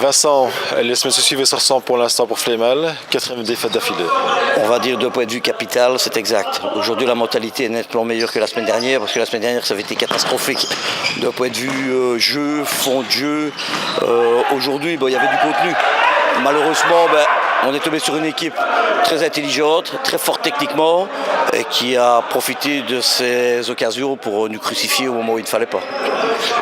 Vincent, les semaines suivantes se ressemblent pour l'instant pour Flémal, 4e défaite d'affilée. On va dire d'un point de vue capital, c'est exact. Aujourd'hui, la mentalité est nettement meilleure que la semaine dernière, parce que la semaine dernière, ça avait été catastrophique. D'un point de vue jeu, fond de jeu, aujourd'hui, il y avait du contenu. Malheureusement, on est tombé sur une équipe très intelligente, très forte techniquement, et qui a profité de ces occasions pour nous crucifier au moment où il ne fallait pas.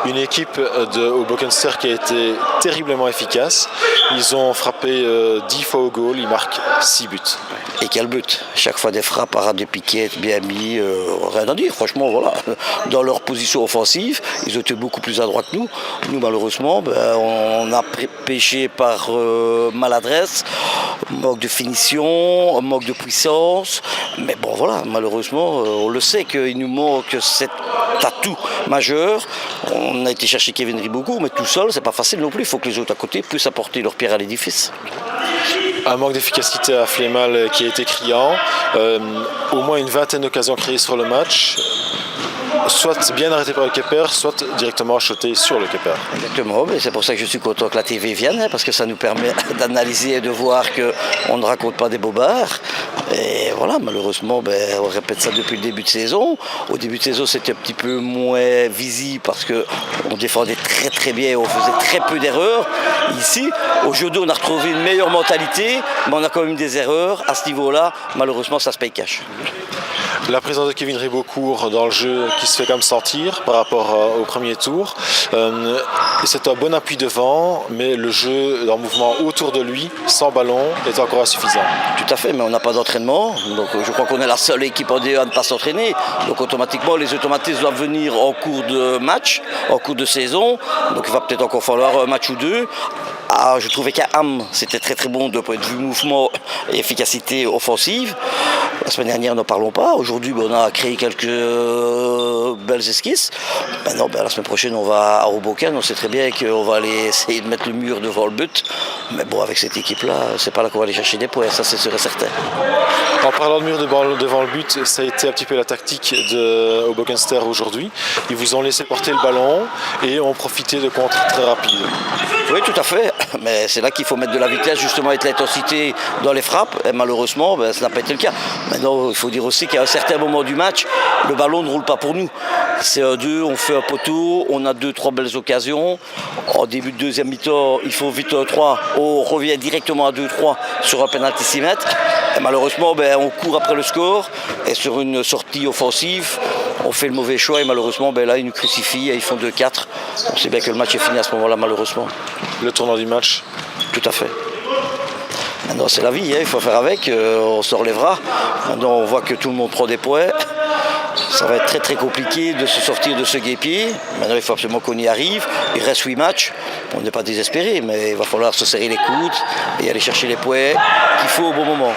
Une équipe de Hobokenster qui a été terriblement efficace. Ils ont frappé 10 fois au goal, ils marquent 6 buts. Et quel but! Chaque fois des frappes, parades de piquet, bien mis, rien à dire. Franchement, voilà. Dans leur position offensive, ils ont été beaucoup plus adroits que nous. Nous, malheureusement, on a péché par maladresse, manque de finition, manque de puissance. Mais bon, voilà, malheureusement, on le sait qu'il nous manque cet atout majeur. On a été chercher Kevin Ribougou, mais tout seul, c'est pas facile non plus. Il faut que les autres à côté puissent apporter leur pierre à l'édifice. Un manque d'efficacité à Flémal qui a été criant. Au moins une vingtaine d'occasions créées sur le match. Soit bien arrêté par le keeper, soit directement acheté sur le keeper. Exactement, mais c'est pour ça que je suis content que la TV vienne, parce que ça nous permet d'analyser et de voir qu'on ne raconte pas des bobards. Et voilà, malheureusement, on répète ça depuis le début de saison. Au début de saison, c'était un petit peu moins visible parce qu'on défendait très très bien et on faisait très peu d'erreurs. Ici, au jeu d'eau, on a retrouvé une meilleure mentalité, mais on a quand même des erreurs. À ce niveau-là, malheureusement, ça se paye cash. La présence de Kevin Ribocourt dans le jeu qui se fait quand même sentir par rapport au premier tour. C'est un bon appui devant, mais le jeu en mouvement autour de lui, sans ballon, est encore insuffisant. Tout à fait, mais on n'a pas d'entraînement. Donc je crois qu'on est la seule équipe en D1 à ne pas s'entraîner. Donc automatiquement, les automatismes doivent venir en cours de match, en cours de saison. Donc il va peut-être encore falloir un match ou deux. Je trouvais qu'à Ham, c'était très très bon de point de vue mouvement et efficacité offensive. La semaine dernière, n'en parlons pas. Aujourd'hui, on a créé quelques belles esquisses. Maintenant, la semaine prochaine, on va à Hoboken. On sait très bien qu'on va aller essayer de mettre le mur devant le but. Mais bon, avec cette équipe-là, c'est pas là qu'on va aller chercher des points. Ça, c'est sûr et certain. En parlant de mur devant le but, ça a été un petit peu la tactique de Hobokenster aujourd'hui. Ils vous ont laissé porter le ballon et ont profité de contres très rapides. Oui, tout à fait. Mais c'est là qu'il faut mettre de la vitesse, justement, et de l'intensité dans les frappes. Et malheureusement, ça n'a pas été le cas. Maintenant, il faut dire aussi qu'à un certain moment du match, le ballon ne roule pas pour nous. C'est 1-2, on fait un poteau, on a 2-3 belles occasions. En début de deuxième mi-temps, il faut vite 1-3. On revient directement à 2-3 sur un pénalty 6 mètres. Et malheureusement, on court après le score. Et sur une sortie offensive, on fait le mauvais choix. Et malheureusement, là, ils nous crucifient et ils font 2-4. On sait bien que le match est fini à ce moment-là, malheureusement. Le tournant du match? Tout à fait. Maintenant, c'est la vie, il faut faire avec, on se relèvera. Maintenant, on voit que tout le monde prend des points. Ça va être très très compliqué de se sortir de ce guêpier. Maintenant, il faut absolument qu'on y arrive. Il reste 8 matchs. On n'est pas désespéré, mais il va falloir se serrer les coudes et aller chercher les points qu'il faut au bon moment.